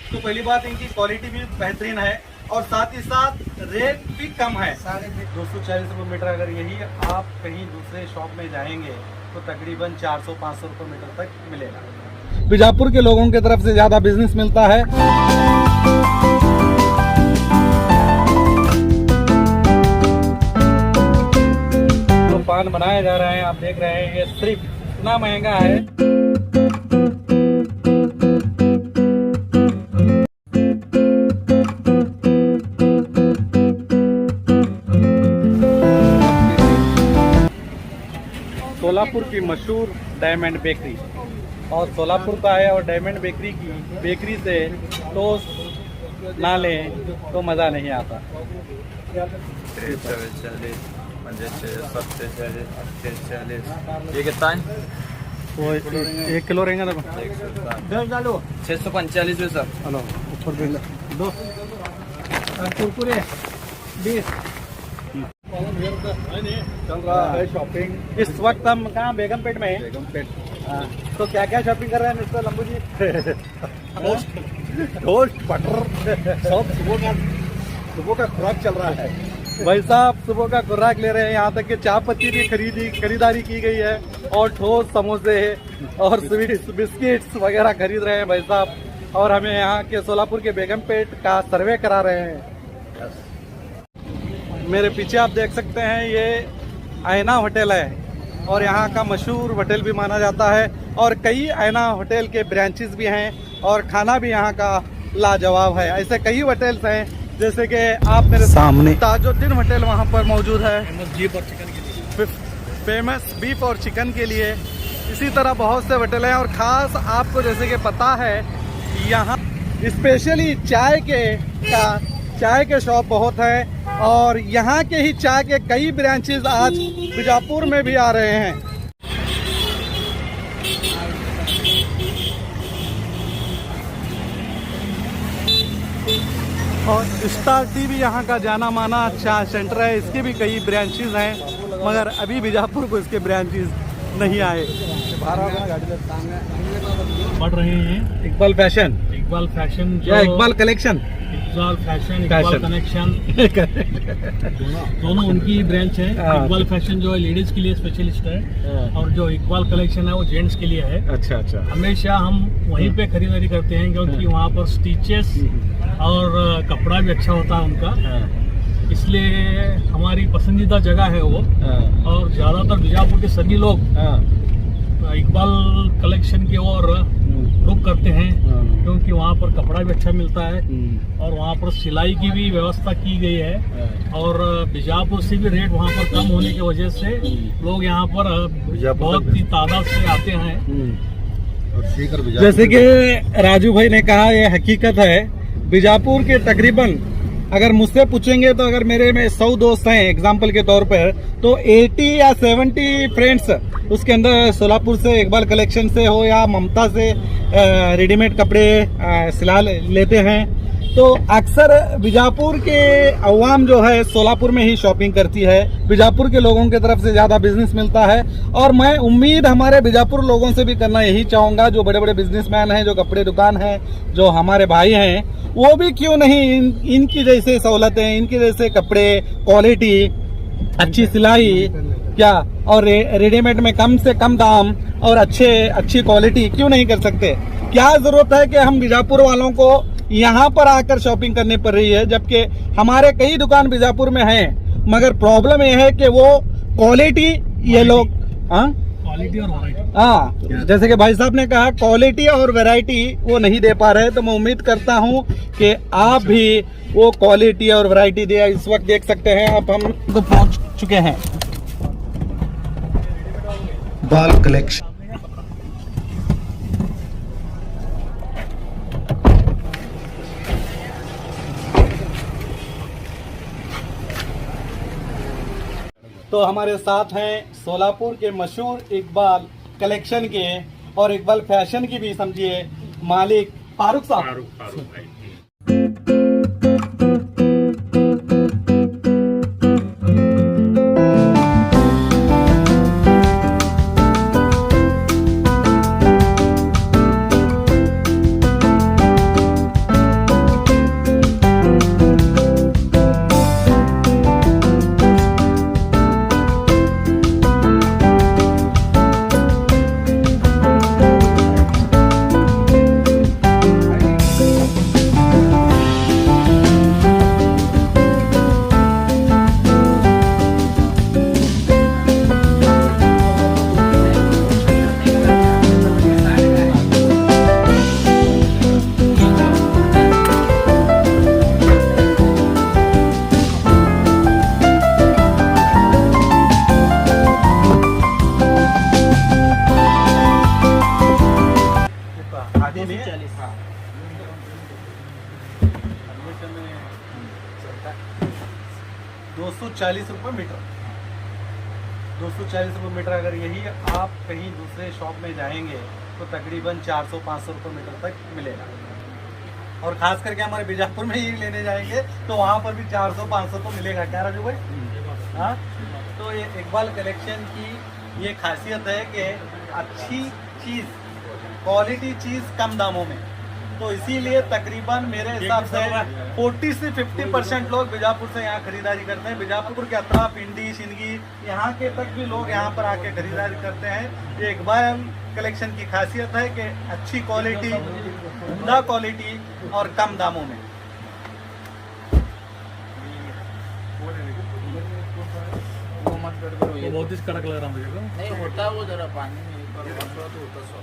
तो पहली बात इनकी क्वालिटी भी बेहतरीन है और साथ ही साथ रेट भी कम है। 240 रुपये मीटर। अगर यही आप कहीं दूसरे शॉप में जाएंगे तो तकरीबन 400-500 रुपये मीटर तक मिलेगा। बीजापुर के लोगों की तरफ से ज़्यादा बिजनेस मिलता है। जो पान बनाया जा रहा है आप देख रहे हैं, ये सिर्फ इतना महंगा है। सोलापुर की मशहूर डायमंड बेकरी और सोलापुर का है, और डायमंड बेकरी की बेकरी से टोस्ट ना लें तो मज़ा नहीं आता। 40, 40, ये कितना है? वो 1 किलो रहेगा देखो। डालो 645 है सर। हेलो ऊपर बिल दो कुरकुरे 20। चल रहा है शॉपिंग। इस वक्त हम कहाँ बेगमपेट में हैं। बेगमपेट। तो क्या क्या शॉपिंग कर रहे हैं मिस्टर लंबू जी? टोस्ट बटर सब सुबह का खुराक चल रहा है भाई साहब। सुबह का खुराक ले रहे हैं। यहाँ तक कि चाय पत्ती भी खरीदारी की गई है और ठोस समोसे और स्वीट्स बिस्किट्स वगैरह खरीद रहे हैं भाई साहब। और हमें यहाँ के सोलापुर के बेगमपेट का सर्वे करा रहे हैं। मेरे पीछे आप देख सकते हैं, ये आयना होटल है और यहाँ का मशहूर होटल भी माना जाता है और कई आयना होटल के ब्रांचेस भी हैं और खाना भी यहाँ का लाजवाब है। ऐसे कई होटल्स हैं, जैसे कि आप मेरे सामने ताजुद्दीन होटल वहाँ पर मौजूद है, फेमस बीफ और चिकन के लिए। इसी तरह बहुत से होटल हैं और ख़ास आपको जैसे कि पता है यहाँ स्पेशली चाय के शॉप बहुत है और यहाँ के ही चाय के कई ब्रांचेस आज बीजापुर में भी आ रहे हैं। और स्टार टी भी यहाँ का जाना माना चाय सेंटर है। इसके भी कई ब्रांचेस हैं मगर अभी बीजापुर को इसके ब्रांचेस नहीं आए। बढ़ रहे हैं। इकबाल फैशन या Iqbal collection, Iqbal fashion, Iqbal connection दोनों उनकी ब्रांच है। इकबाल फैशन जो है लेडीज के लिए स्पेशलिस्ट है और जो इकबाल कलेक्शन है वो जेंट्स के लिए है। अच्छा। हमेशा हम वहीं पे खरीदारी करते हैं क्योंकि वहाँ पर स्टिचेस और कपड़ा भी अच्छा होता है उनका, इसलिए हमारी पसंदीदा जगह है वो। और ज़्यादातर बीजापुर के सभी लोग इकबाल कलेक्शन की ओर रुख करते हैं क्योंकि वहाँ पर कपड़ा भी अच्छा मिलता है और वहाँ पर सिलाई की भी व्यवस्था की गई है और बीजापुर से भी रेट वहाँ पर कम होने की वजह से लोग यहाँ पर बहुत ही तादाद से आते हैं। जैसे कि राजू भाई ने कहा, ये हकीकत है। बीजापुर के तकरीबन अगर मुझसे पूछेंगे तो अगर मेरे में 100 दोस्त हैं एग्जाम्पल के तौर पर, तो 80 या 70 फ्रेंड्स उसके अंदर सोलापुर से इकबाल कलेक्शन से हो या ममता से रेडीमेड कपड़े सिला लेते हैं। तो अक्सर बीजापुर के अवाम जो है सोलापुर में ही शॉपिंग करती है। बीजापुर के लोगों की तरफ से ज़्यादा बिजनेस मिलता है और मैं उम्मीद हमारे बीजापुर लोगों से भी करना यही चाहूँगा, जो बड़े बड़े बिजनेसमैन हैं, जो कपड़े दुकान हैं, जो हमारे भाई हैं, वो भी क्यों नहीं इनकी जैसे सहूलतें, इनके जैसे कपड़े, क्वालिटी, अच्छी सिलाई क्या और रेडीमेड में कम से कम दाम और अच्छी क्वालिटी क्यों नहीं कर सकते? क्या जरूरत है कि हम बीजापुर वालों को यहाँ पर आकर शॉपिंग करनी पड़ रही है, जबकि हमारे कई दुकान बीजापुर में हैं, मगर प्रॉब्लम यह है कि वो क्वालिटी ये लोग क्वालिटी और वैरायटी, हाँ, जैसे कि भाई साहब ने कहा क्वालिटी और वैरायटी वो नहीं दे पा रहे। तो मैं उम्मीद करता हूँ कि आप भी वो क्वालिटी और वैरायटी दे। इस वक्त देख सकते हैं आप, हम तो पहुँच चुके हैं बाल कलेक्शन। तो हमारे साथ हैं सोलापुर के मशहूर इकबाल कलेक्शन के और इकबाल फैशन की भी समझिए मालिक फारूक साहब। 240 रुपये मीटर। 240 रुपये मीटर। अगर यही आप कहीं दूसरे शॉप में जाएंगे तो तकरीबन 400-500 रुपये मीटर तक मिलेगा। और ख़ास करके हमारे बीजापुर में ही लेने जाएंगे तो वहाँ पर भी 400-500 तो मिलेगा। क्या राजू भाई? हाँ, तो ये इकबाल कलेक्शन की ये खासियत है कि अच्छी चीज़, क्वालिटी चीज़ कम दामों में। तो इसीलिए तकरीबन मेरे हिसाब से 40 से 50% लोग बीजापुर से यहाँ खरीदारी करते हैं। बीजापुर के अतराफ पिंडी, शिंदगी, यहाँ के तक भी लोग यहाँ पर आके खरीदारी करते हैं। ये इकबाल कलेक्शन की खासियत है कि अच्छी क्वालिटी, उम्दा क्वालिटी और कम दामों में। वो बहुत ही कड़क लग रहा मुझे को। नहीं होता वो जरा पानी में तो होता सो।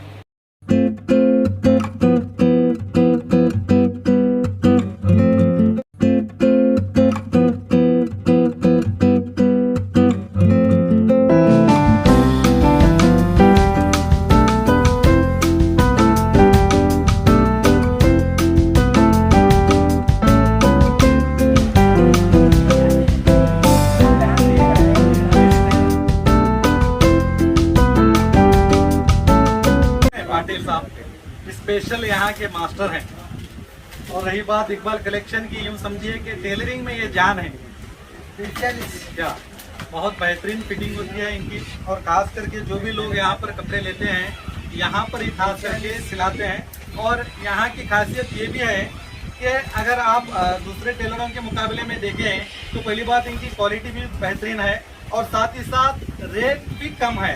स्पेशल यहाँ के मास्टर हैं। और रही बात इकबाल कलेक्शन की, यूँ समझिए कि टेलरिंग में ये जान है। क्या बहुत बेहतरीन फिटिंग होती है इनकी। और खास करके जो भी लोग यहाँ पर कपड़े लेते हैं यहाँ पर ही खास करके सिलाते हैं। और यहाँ की खासियत ये भी है कि अगर आप दूसरे टेलरों के मुकाबले में देखें तो पहली बात इनकी क्वालिटी भी बेहतरीन है और साथ ही साथ रेट भी कम है।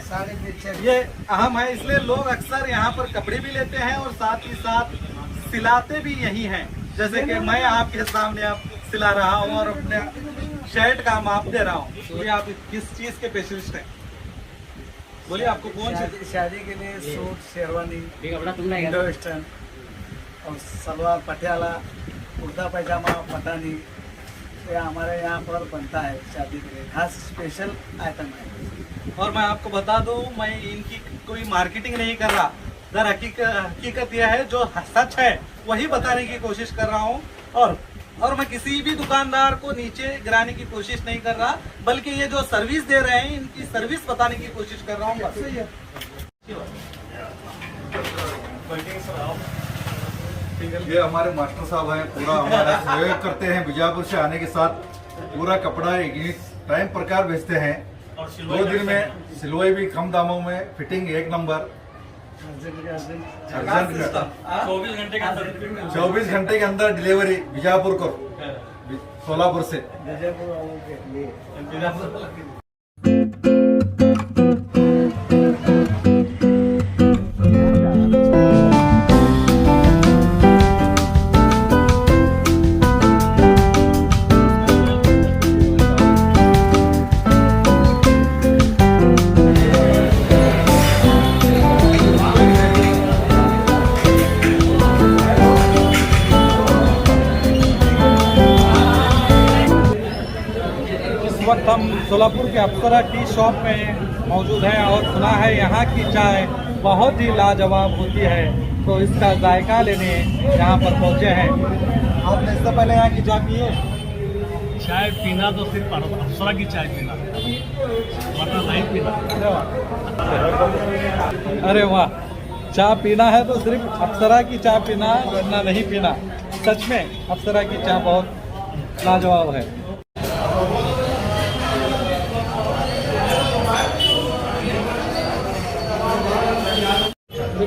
ये अहम है, इसलिए लोग अक्सर यहाँ पर कपड़े भी लेते हैं और साथ ही साथ सिलाते भी यही हैं। जैसे कि मैं आपके सामने आप सिला रहा हूँ और अपने शर्ट का माप दे रहा हूँ। तो ये आप किस चीज़ के स्पेशलिस्ट हैं? बोलिए आपको कौन सी शादी के लिए सूट, शेरवानी, इंडो वेस्टर्न और सलवार, पटियाला, कुर्ता पैजामा, पठानी, ये हमारे यहाँ पर बनता है शादी के लिए, खास स्पेशल आइटम है। और मैं आपको बता दूं, मैं इनकी कोई मार्केटिंग नहीं कर रहा। दर हकीकत यह है जो सच है वही बताने की कोशिश कर रहा हूँ। और मैं किसी भी दुकानदार को नीचे गिराने की कोशिश नहीं कर रहा, बल्कि ये जो सर्विस दे रहे हैं इनकी सर्विस बताने की कोशिश कर रहा हूँ। बस सही है। ये हमारे मास्टर साहब हैं, पूरा हमारा सहयोग करते हैं। बीजापुर से आने के साथ पूरा कपड़ा एक टाइम प्रकार बेचते हैं। 2 दिन में सिलवाई भी कम दामों में, फिटिंग 1 नंबर। 24 घंटे के अंदर डिलीवरी बीजापुर को, सोलापुर से। वक्त हम सोलापुर के अप्सरा टी शॉप में मौजूद हैं और सुना है यहाँ की चाय बहुत ही लाजवाब होती है। तो इसका जायका लेने यहाँ पर पहुँचे हैं। आपने इससे पहले यहाँ की चाय पी है? चाय पीना तो सिर्फ अप्सरा की चाय पीना, वरना नहीं पीना। अरे वाह, चाय पीना है तो सिर्फ अप्सरा की चाय पीना, वरना नहीं पीना। सच में अप्सरा की चाय बहुत लाजवाब है।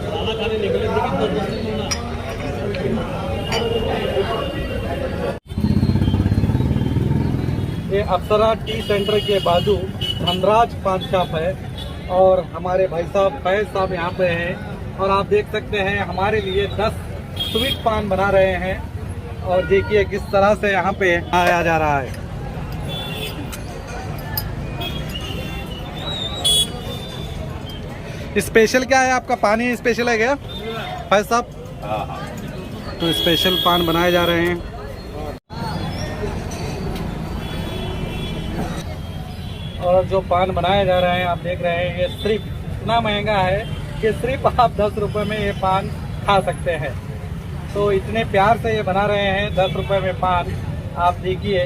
खाना खाने निकले ये अप्सरा टी सेंटर के बाजू धनराज पान शॉप है और हमारे भाई साहब फैज साहब यहाँ पे हैं। और आप देख सकते हैं हमारे लिए 10 स्वीट पान बना रहे हैं। और देखिए किस तरह से यहाँ पे आया जा रहा है। स्पेशल क्या है आपका? पानी स्पेशल है क्या फैज साहब? तो स्पेशल पान बनाए जा रहे हैं। और जो पान बनाए जा रहे हैं आप देख रहे हैं, ये सिर्फ इतना महंगा है कि सिर्फ आप 10 रुपये में ये पान खा सकते हैं। तो इतने प्यार से ये बना रहे हैं 10 रुपये में पान। आप देखिए,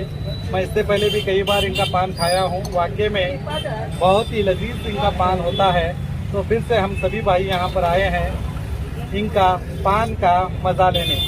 मैं इससे पहले भी कई बार इनका पान खाया हूँ, वाकई में बहुत ही लजीज इनका पान होता है। तो फिर से हम सभी भाई यहाँ पर आए हैं इनका पान का मज़ा लेने।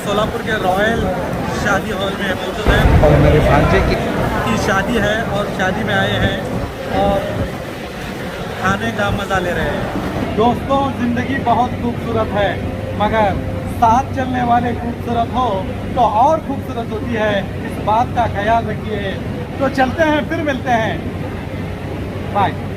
सोलापुर के रॉयल शादी हॉल में मौजूद हैं और मेरे भांजे की शादी है और शादी में आए हैं और खाने का मज़ा ले रहे हैं। दोस्तों, ज़िंदगी बहुत खूबसूरत है, मगर साथ चलने वाले खूबसूरत हो तो और खूबसूरत होती है, इस बात का ख्याल रखिए। तो चलते हैं, फिर मिलते हैं, बाय।